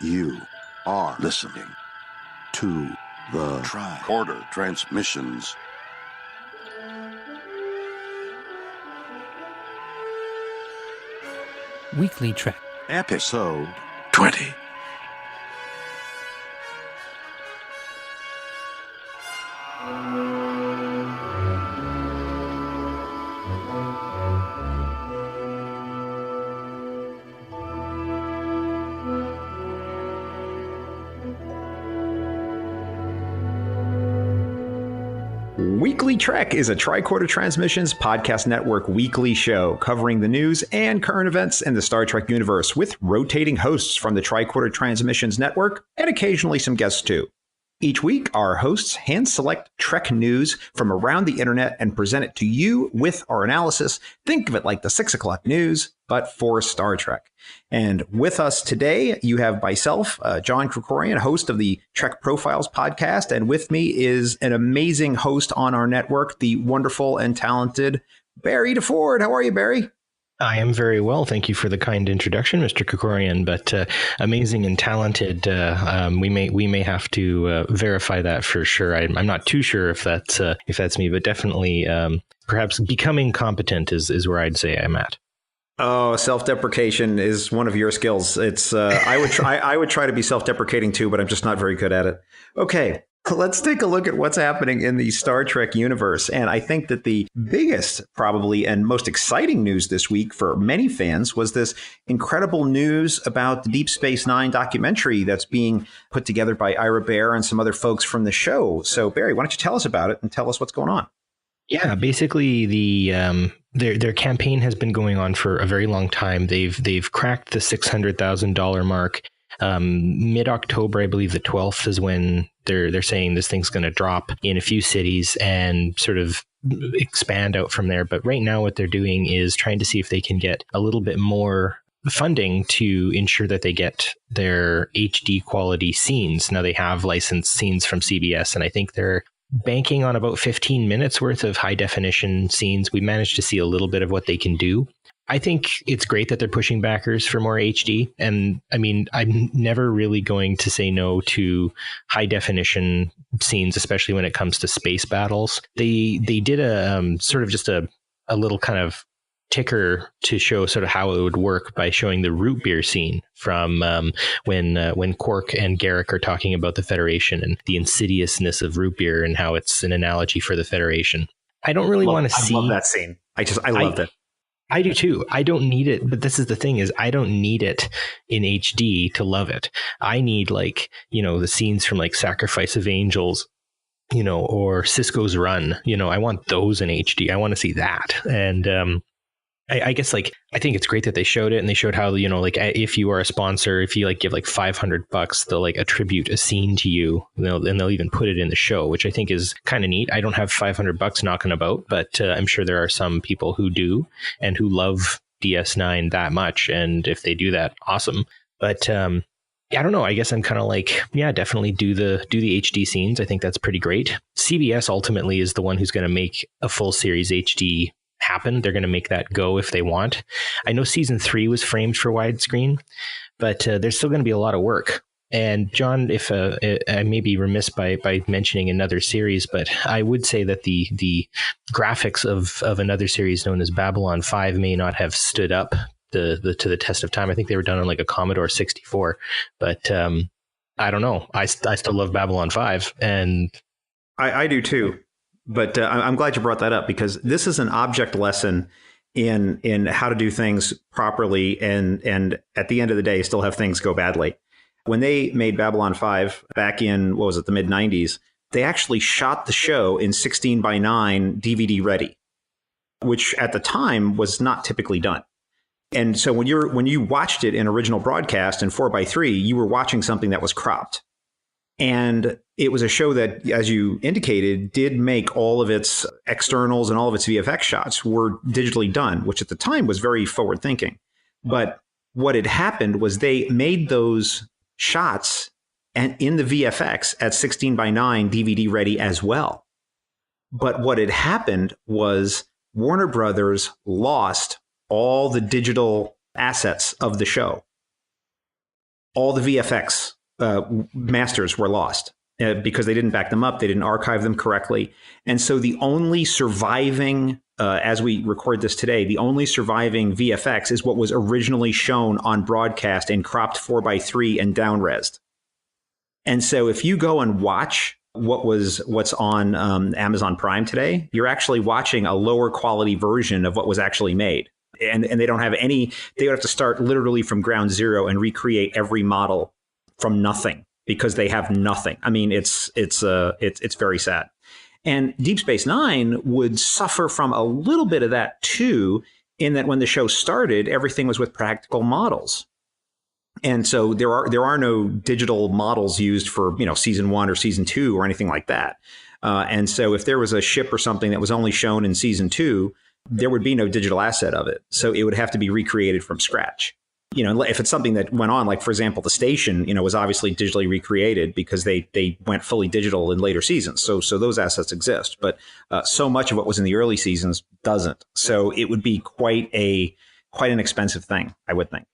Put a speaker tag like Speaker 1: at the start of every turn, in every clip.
Speaker 1: You are listening to the Tricorder Transmissions.
Speaker 2: WeeklyTrek.
Speaker 1: Episode 20.
Speaker 3: Weekly Trek is a Tricorder Transmissions podcast network weekly show covering the news and current events in the Star Trek universe with rotating hosts from the Tricorder Transmissions network and occasionally some guests too. Each week, our hosts hand-select Trek news from around the internet and present it to you with our analysis. Think of it like the 6 o'clock news, but for Star Trek. And with us today, you have myself, John Krikorian, host of the TrekProfiles podcast. And with me is an amazing host on our network, the wonderful and talented Barry DeFord. How are you, Barry?
Speaker 4: I am very well. Thank you for the kind introduction, Mr. Krikorian, but amazing and talented. We may have to verify that for sure. I'm not too sure if that's me, but definitely perhaps becoming competent is where I'd say I'm at.
Speaker 3: Oh, self-deprecation is one of your skills. It's I would try to be self-deprecating too, but I'm just not very good at it. Okay. Let's take a look at what's happening in the Star Trek universe. And I think that the biggest, probably, and most exciting news this week for many fans was this incredible news about the Deep Space Nine documentary that's being put together by Ira Behr and some other folks from the show. So, Barry, why don't you tell us about it and tell us what's going on?
Speaker 4: Yeah, basically their campaign has been going on for a very long time. They've cracked the $600,000 mark. Mid-October, I believe the 12th is when they're saying this thing's going to drop in a few cities and sort of expand out from there. But right now what they're doing is trying to see if they can get a little bit more funding to ensure that they get their HD quality scenes. Now they have licensed scenes from CBS, and I think they're banking on about 15 minutes worth of high definition scenes. We managed to see a little bit of what they can do. I think it's great that they're pushing backers for more HD. And I mean, I'm never really going to say no to high definition scenes, especially when it comes to space battles. They did a sort of just a little kind of ticker to show sort of how it would work by showing the root beer scene from when Quark and Garrick are talking about the Federation and the insidiousness of root beer and how it's an analogy for the Federation. I don't really want to see.
Speaker 3: I love that scene. I loved it.
Speaker 4: I do too. I don't need it. But this is the thing is I don't need it in HD to love it. I need the scenes from Sacrifice of Angels, or Cisco's Run. I want those in HD. I want to see that. And I guess I think it's great that they showed it, and they showed how, if you are a sponsor, if you give $500, they'll attribute a scene to you, and they'll even put it in the show, which I think is kind of neat. I don't have $500 knocking about, but I'm sure there are some people who do and who love DS9 that much. And if they do that, awesome. But I don't know. I guess I'm kind of definitely do the HD scenes. I think that's pretty great. CBS ultimately is the one who's going to make a full series HD happen. They're going to make that go if they want. I know season 3 was framed for widescreen, but there's still going to be a lot of work. And John, if I may be remiss by mentioning another series, but I would say that the graphics of another series known as Babylon 5 may not have stood up to the test of time. I think they were done on a Commodore 64, but I don't know. I still love Babylon 5, and
Speaker 3: I do too. But I'm glad you brought that up, because this is an object lesson in how to do things properly and at the end of the day, still have things go badly. When they made Babylon 5 back in, the mid-90s, they actually shot the show in 16:9 DVD ready, which at the time was not typically done. And so when you watched it in original broadcast in 4:3, you were watching something that was cropped. And it was a show that, as you indicated, did make all of its externals and all of its VFX shots were digitally done, which at the time was very forward thinking. But what had happened was they made those shots and in the VFX at 16:9 DVD ready as well. But what had happened was Warner Brothers lost all the digital assets of the show. all the VFX masters were lost because they didn't back them up. They didn't archive them correctly. And so the only surviving, as we record this today, the only surviving VFX is what was originally shown on broadcast in cropped 4:3 and down-resed. And so if you go and watch what's on Amazon Prime today, you're actually watching a lower quality version of what was actually made. And they don't have any, they would have to start literally from ground zero and recreate every model from nothing because they have nothing. I mean, it's very sad. And Deep Space Nine would suffer from a little bit of that too, in that when the show started, everything was with practical models. And so there are no digital models used for, season 1 or season 2 or anything like that. And so if there was a ship or something that was only shown in season 2, there would be no digital asset of it. So it would have to be recreated from scratch. If it's something that went on, like, for example, the station, was obviously digitally recreated because they went fully digital in later seasons. So those assets exist. But so much of what was in the early seasons doesn't. So it would be quite an expensive thing, I would think.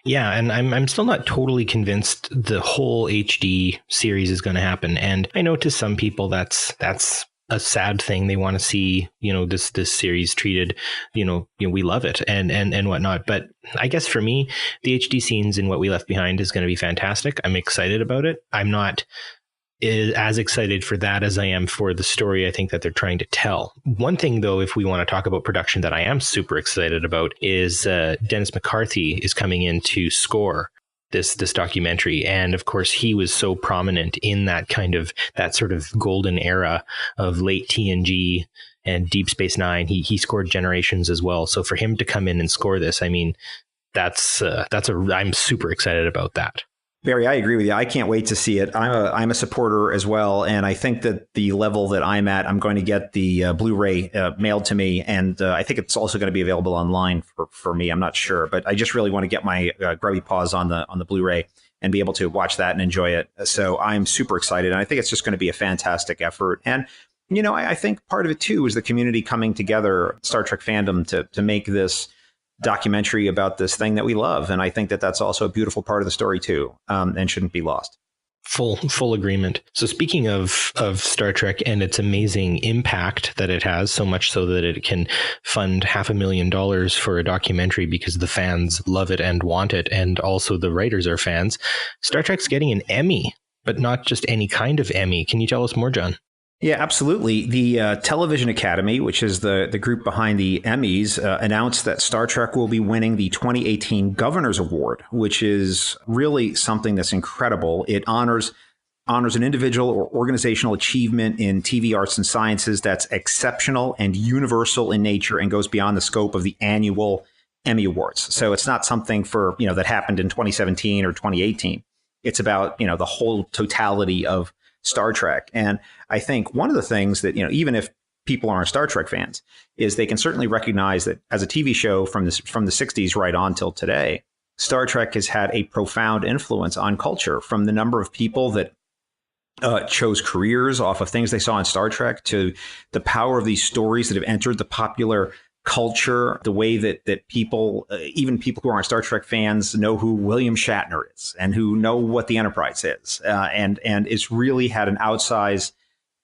Speaker 4: Yeah, and I'm still not totally convinced the whole HD series is going to happen. And I know to some people that's a sad thing. They want to see, this series treated, we love it and whatnot. But I guess for me, the HD scenes in What We Left Behind is going to be fantastic. I'm excited about it. I'm not as excited for that as I am for the story I think that they're trying to tell. One thing, though, if we want to talk about production that I am super excited about is Dennis McCarthy is coming in to score this documentary. And of course, he was so prominent in that sort of golden era of late TNG and Deep Space Nine. He scored Generations as well. So for him to come in and score this, I mean, I'm super excited about that.
Speaker 3: Barry, I agree with you. I can't wait to see it. I'm a supporter as well. And I think that the level that I'm at, I'm going to get the Blu-ray mailed to me. And I think it's also going to be available online for me. I'm not sure. But I just really want to get my grubby paws on the Blu-ray and be able to watch that and enjoy it. So I'm super excited. And I think it's just going to be a fantastic effort. And, I think part of it, too, is the community coming together, Star Trek fandom, to make this documentary about this thing that we love. And I think that that's also a beautiful part of the story too, and shouldn't be lost.
Speaker 4: Full agreement. So speaking of Star Trek and its amazing impact that it has, so much so that it can fund $500,000 for a documentary because the fans love it and want it, and also the writers are fans, Star Trek's getting an Emmy, but not just any kind of Emmy. Can you tell us more, John?
Speaker 3: Yeah, absolutely. The Television Academy, which is the group behind the Emmys, announced that Star Trek will be winning the 2018 Governor's Award, which is really something that's incredible. It honors an individual or organizational achievement in TV arts and sciences that's exceptional and universal in nature and goes beyond the scope of the annual Emmy Awards. So it's not something for, that happened in 2017 or 2018. It's about, the whole totality of Star Trek. And I think one of the things that, even if people aren't Star Trek fans, is they can certainly recognize that as a TV show from the 60s right on till today, Star Trek has had a profound influence on culture, from the number of people that chose careers off of things they saw in Star Trek to the power of these stories that have entered the popular culture, the way that people, even people who aren't Star Trek fans, know who William Shatner is and who know what the Enterprise is. And it's really had an outsized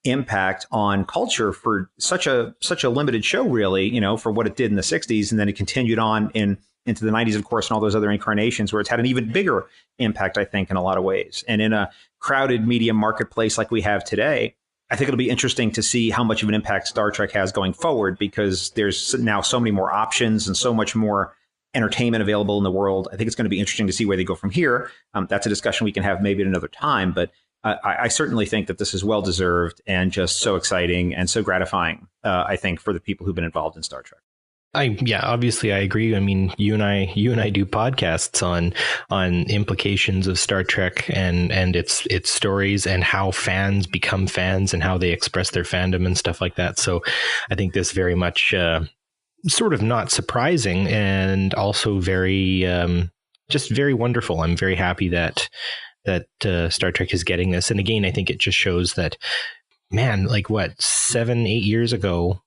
Speaker 3: impact on culture for such a limited show, really, for what it did in the 60s. And then it continued on into the 90s, of course, and all those other incarnations where it's had an even bigger impact, I think, in a lot of ways. And in a crowded media marketplace like we have today, I think it'll be interesting to see how much of an impact Star Trek has going forward, because there's now so many more options and so much more entertainment available in the world. I think it's going to be interesting to see where they go from here. That's a discussion we can have maybe at another time. But I certainly think that this is well-deserved and just so exciting and so gratifying, I think, for the people who've been involved in Star Trek.
Speaker 4: Obviously I agree. I mean, you and I do podcasts on implications of Star Trek and its stories and how fans become fans and how they express their fandom and stuff like that. So I think this very much sort of not surprising and also very just very wonderful. I'm very happy that Star Trek is getting this. And again, I think it just shows that, man, like 7-8 years ago,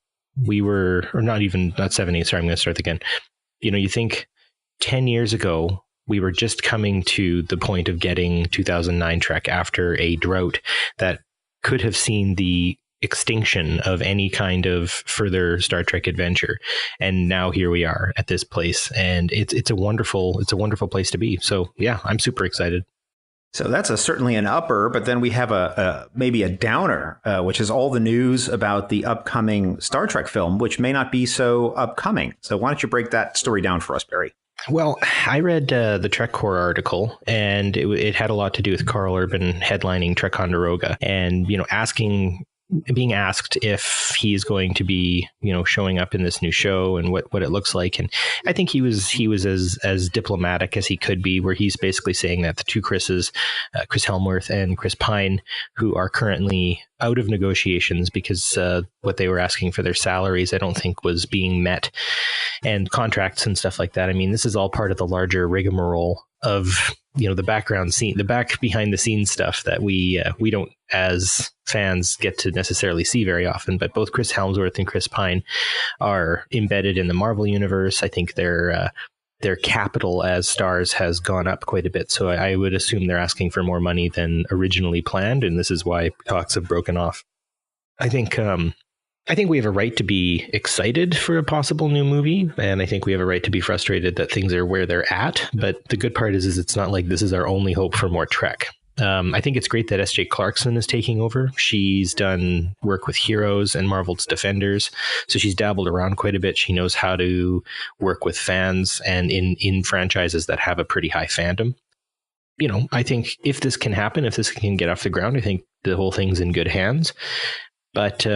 Speaker 4: we were, or not 7, 8, sorry, I'm going to start again. You think 10 years ago, we were just coming to the point of getting 2009 Trek after a drought that could have seen the extinction of any kind of further Star Trek adventure. And now here we are at this place, and it's a wonderful place to be. So yeah, I'm super excited.
Speaker 3: So that's certainly an upper, but then we have maybe a downer, which is all the news about the upcoming Star Trek film, which may not be so upcoming. So why don't you break that story down for us, Barry?
Speaker 4: Well, I read the TrekCore article, and it had a lot to do with Carl Urban headlining Trekonderoga, and being asked if he's going to be, showing up in this new show and what it looks like. And I think he was as diplomatic as he could be, where he's basically saying that the two Chris's, Chris Helmworth and Chris Pine, who are currently out of negotiations because what they were asking for their salaries, I don't think was being met, and contracts and stuff like that. I mean, this is all part of the larger rigmarole of, the background scene, the back behind the scenes stuff that we don't as fans get to necessarily see very often. But both Chris Helmsworth and Chris Pine are embedded in the Marvel universe. I think their capital as stars has gone up quite a bit. So I would assume they're asking for more money than originally planned. And this is why talks have broken off. I think we have a right to be excited for a possible new movie, and I think we have a right to be frustrated that things are where they're at. But the good part is it's not like this is our only hope for more Trek. I think it's great that S.J. Clarkson is taking over. She's done work with Heroes and Marvel's Defenders, so she's dabbled around quite a bit. She knows how to work with fans and in franchises that have a pretty high fandom. I think if this can happen, if this can get off the ground, I think the whole thing's in good hands. But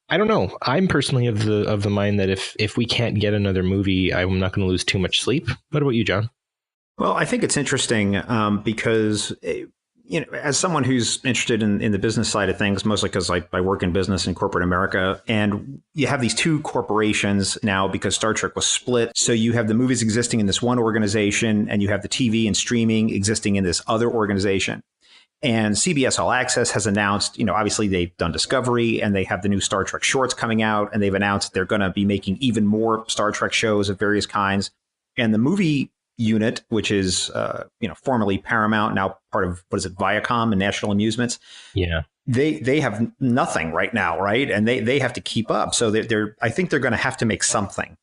Speaker 4: I don't know. I'm personally of the mind that if we can't get another movie, I'm not going to lose too much sleep. What about you, John?
Speaker 3: Well, I think it's interesting because, as someone who's interested in the business side of things, mostly because I work in business in corporate America, and you have these two corporations now because Star Trek was split. So you have the movies existing in this one organization, and you have the TV and streaming existing in this other organization. And CBS All Access has announced, obviously they've done Discovery, and they have the new Star Trek shorts coming out, and they've announced that they're going to be making even more Star Trek shows of various kinds. And the movie unit, which is, formerly Paramount, now part of, Viacom and National Amusements.
Speaker 4: Yeah.
Speaker 3: They have nothing right now, right? And they have to keep up. So I think they're going to have to make something.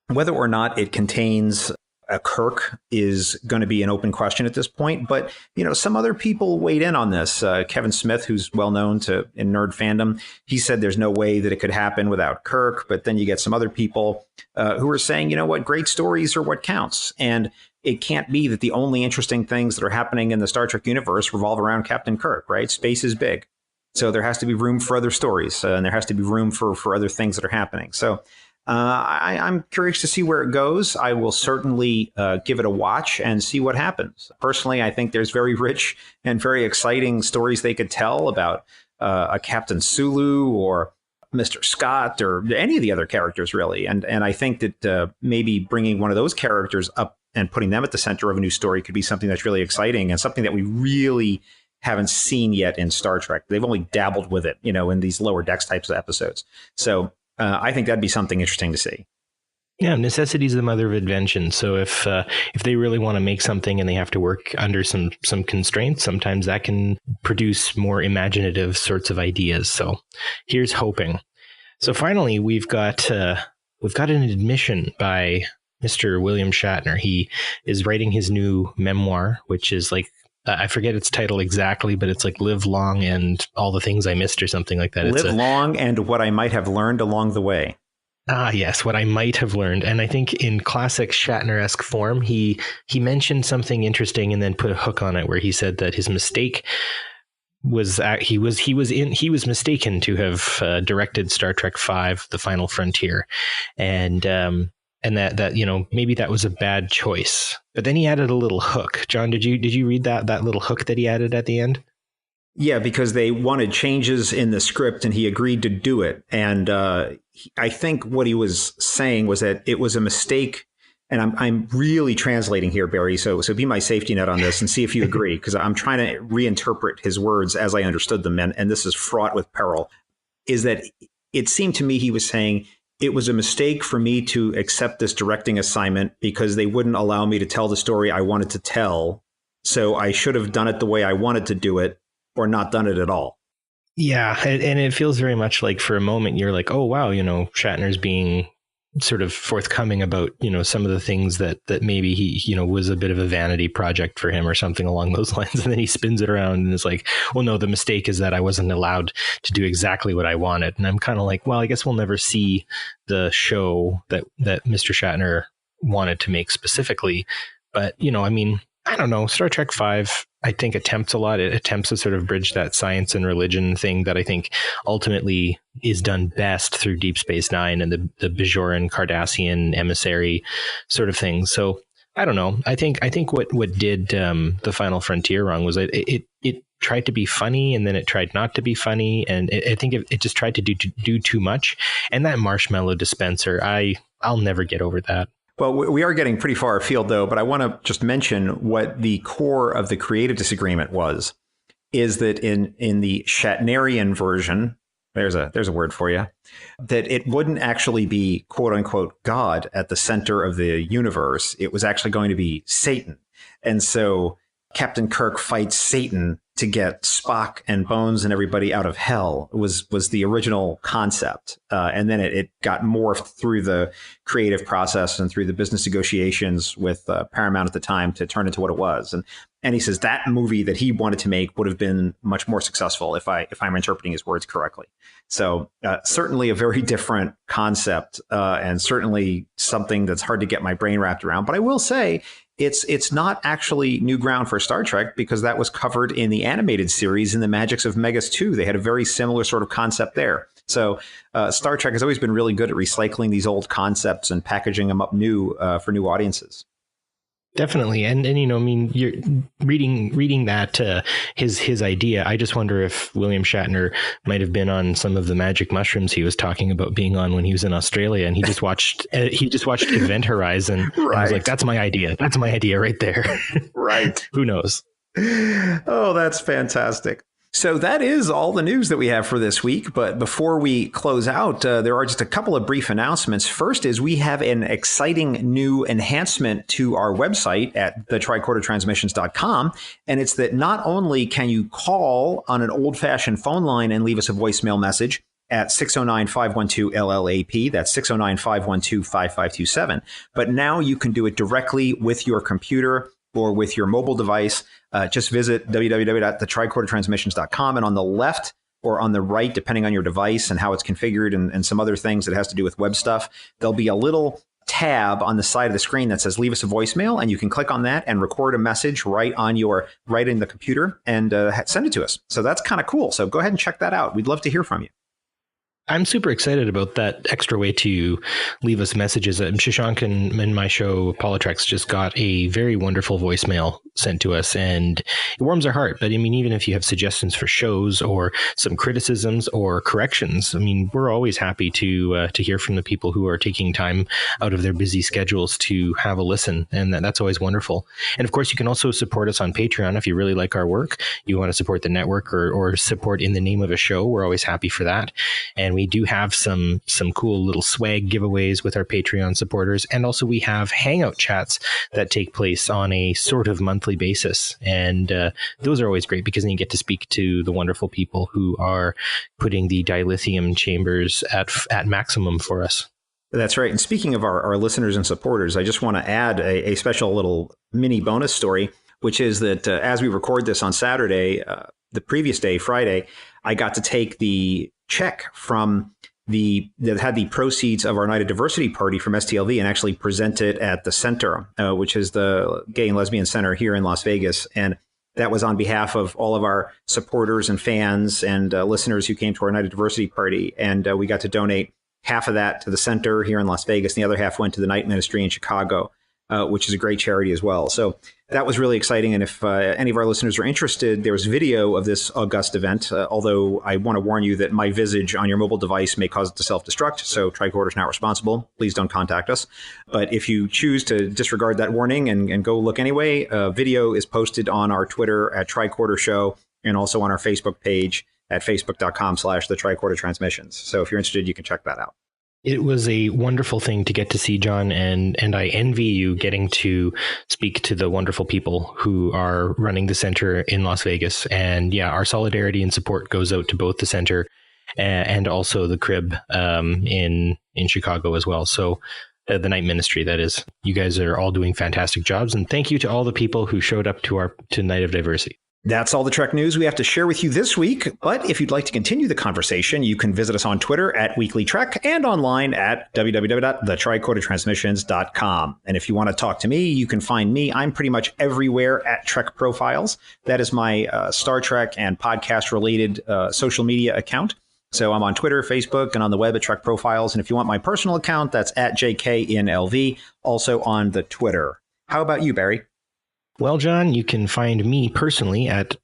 Speaker 3: Whether or not it contains a Kirk is going to be an open question at this point. But, some other people weighed in on this. Kevin Smith, who's well known in nerd fandom, he said there's no way that it could happen without Kirk. But then you get some other people who are saying, great stories are what counts. And it can't be that the only interesting things that are happening in the Star Trek universe revolve around Captain Kirk, right? Space is big. So there has to be room for other stories, and there has to be room for other things that are happening. So I'm curious to see where it goes. I will certainly give it a watch and see what happens. Personally, I think there's very rich and very exciting stories they could tell about a Captain Sulu or Mr. Scott or any of the other characters, really. And I think that maybe bringing one of those characters up and putting them at the center of a new story could be something that's really exciting and something that we really haven't seen yet in Star Trek. They've only dabbled with it, in these lower decks types of episodes. So I think that'd be something interesting to see.
Speaker 4: Yeah, necessity is the mother of invention. So if they really want to make something and they have to work under some constraints, sometimes that can produce more imaginative sorts of ideas. So here's hoping. So finally, we've got an admission by Mr. William Shatner. He is writing his new memoir, which is like, I forget its title exactly, but it's like Live Long and All the Things I Missed or something like that.
Speaker 3: Live Long and What I Might Have Learned Along the Way.
Speaker 4: Ah, yes, what I might have learned. And I think in classic Shatner-esque form, he mentioned something interesting and then put a hook on it where he said that his mistake was he was mistaken to have directed Star Trek V, The Final Frontier. And that maybe that was a bad choice. But then he added a little hook. John, did you read that little hook that he added at the end?
Speaker 3: Yeah, because they wanted changes in the script and he agreed to do it. And I think what he was saying was that it was a mistake. And I'm really translating here, Barry. So be my safety net on this and see if you agree, because I'm trying to reinterpret his words as I understood them. And this is fraught with peril. Is that it seemed to me he was saying it was a mistake for me to accept this directing assignment because they wouldn't allow me to tell the story I wanted to tell. So I should have done it the way I wanted to do it or not done it at all.
Speaker 4: Yeah. And it feels very much like for a moment you're like, oh, wow, Shatner's being sort of forthcoming about, some of the things that maybe he, was a bit of a vanity project for him or something along those lines. And then he spins it around and is like, well, no, the mistake is that I wasn't allowed to do exactly what I wanted. And I'm kind of like, well, I guess we'll never see the show that Mr. Shatner wanted to make specifically. But, I don't know. Star Trek V, I think, attempts a lot. It attempts to sort of bridge that science and religion thing that I think ultimately is done best through Deep Space Nine and the Bajoran Cardassian emissary sort of thing. So I don't know. I think what did The Final Frontier wrong was it tried to be funny and then it tried not to be funny. And I think it just tried to do too much. And that marshmallow dispenser, I'll never get over that.
Speaker 3: Well, we are getting pretty far afield, though, but I want to just mention what the core of the creative disagreement was, is that in the Shatnerian version, there's a word for you, that it wouldn't actually be, quote unquote, God at the center of the universe. It was actually going to be Satan. And so Captain Kirk fights Satan to get Spock and Bones and everybody out of hell was the original concept. And then it got morphed through the creative process and through the business negotiations with Paramount at the time to turn into what it was. And he says that movie that he wanted to make would have been much more successful if I'm interpreting his words correctly. So certainly a very different concept and certainly something that's hard to get my brain wrapped around. But I will say, it's not actually new ground for Star Trek because that was covered in the animated series in The Magics of Megas 2. They had a very similar sort of concept there. So Star Trek has always been really good at recycling these old concepts and packaging them up new for new audiences.
Speaker 4: Definitely. And you're reading that his idea. I just wonder if William Shatner might have been on some of the magic mushrooms he was talking about being on when he was in Australia, and he just watched Event Horizon. Right. And was like, that's my idea. That's my idea right there. Right. Who knows?
Speaker 3: Oh, that's fantastic. So that is all the news that we have for this week. But before we close out, there are just a couple of brief announcements. First is we have an exciting new enhancement to our website at thetricordertransmissions.com. And it's that not only can you call on an old-fashioned phone line and leave us a voicemail message at 609-512-LLAP. That's 609-512-5527. But now you can do it directly with your computer or with your mobile device. Just visit www.thetricordertransmissions.com, and on the left or on the right, depending on your device and how it's configured and some other things that has to do with web stuff, there'll be a little tab on the side of the screen that says leave us a voicemail, and you can click on that and record a message right in the computer and send it to us. So that's kind of cool. So go ahead and check that out. We'd love to hear from you.
Speaker 4: I'm super excited about that extra way to leave us messages. Shashank and my show, PoliTreks, just got a very wonderful voicemail sent to us, and it warms our heart. But even if you have suggestions for shows or some criticisms or corrections, we're always happy to hear from the people who are taking time out of their busy schedules to have a listen. And that's always wonderful. And of course, you can also support us on Patreon if you really like our work. You want to support the network or support in the name of a show. We're always happy for that. And we do have some cool little swag giveaways with our Patreon supporters. And also we have hangout chats that take place on a sort of monthly basis. And those are always great because then you get to speak to the wonderful people who are putting the dilithium chambers at maximum for us.
Speaker 3: That's right. And speaking of our listeners and supporters, I just want to add a special little mini bonus story, which is that as we record this on Saturday, the previous day, Friday, I got to take the check from that had the proceeds of our Night of Diversity party from STLV and actually present it at the center, which is the Gay and Lesbian Center here in Las Vegas. And that was on behalf of all of our supporters and fans and listeners who came to our Night of Diversity party. And we got to donate half of that to the center here in Las Vegas. And the other half went to the Night Ministry in Chicago, which is a great charity as well. So that was really exciting. And if any of our listeners are interested, there was video of this august event, although I want to warn you that my visage on your mobile device may cause it to self-destruct. So Tricorder is not responsible. Please don't contact us. But if you choose to disregard that warning and go look anyway, video is posted on our Twitter at Tricorder Show and also on our Facebook page at facebook.com/the Tricorder Transmissions. So if you're interested, you can check that out.
Speaker 4: It was a wonderful thing to get to see, John, and I envy you getting to speak to the wonderful people who are running the center in Las Vegas. And yeah, our solidarity and support goes out to both the center and also the crib in Chicago as well. So the Night Ministry, that is. You guys are all doing fantastic jobs. And thank you to all the people who showed up to Night of Diversity.
Speaker 3: That's all the Trek news we have to share with you this week. But if you'd like to continue the conversation, you can visit us on Twitter at WeeklyTrek and online at www.thetricordertransmissions.com. And if you want to talk to me, you can find me. I'm pretty much everywhere at TrekProfiles. That is my Star Trek and podcast related social media account. So I'm on Twitter, Facebook, and on the web at TrekProfiles. And if you want my personal account, that's at JKInLV, also on the Twitter. How about you, Barry?
Speaker 4: Well, John, you can find me personally at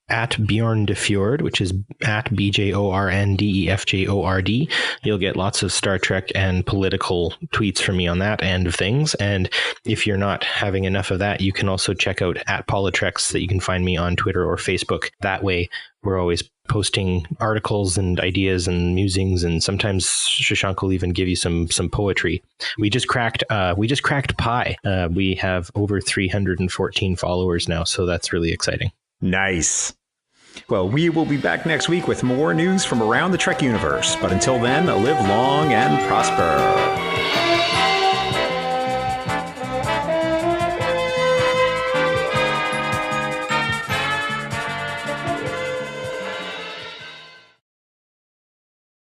Speaker 4: Bjorn DeFord, which is at BJORNDEFJORD. You'll get lots of Star Trek and political tweets from me on that end of things. And if you're not having enough of that, you can also check out at PoliTreks, that you can find me on Twitter or Facebook. That way, we're always posting articles and ideas and musings, and sometimes Shashank will even give you some poetry. We just cracked pi. We have over 314 followers now, so that's really exciting.
Speaker 3: Nice. Well, we will be back next week with more news from around the Trek universe. But until then, live long and prosper.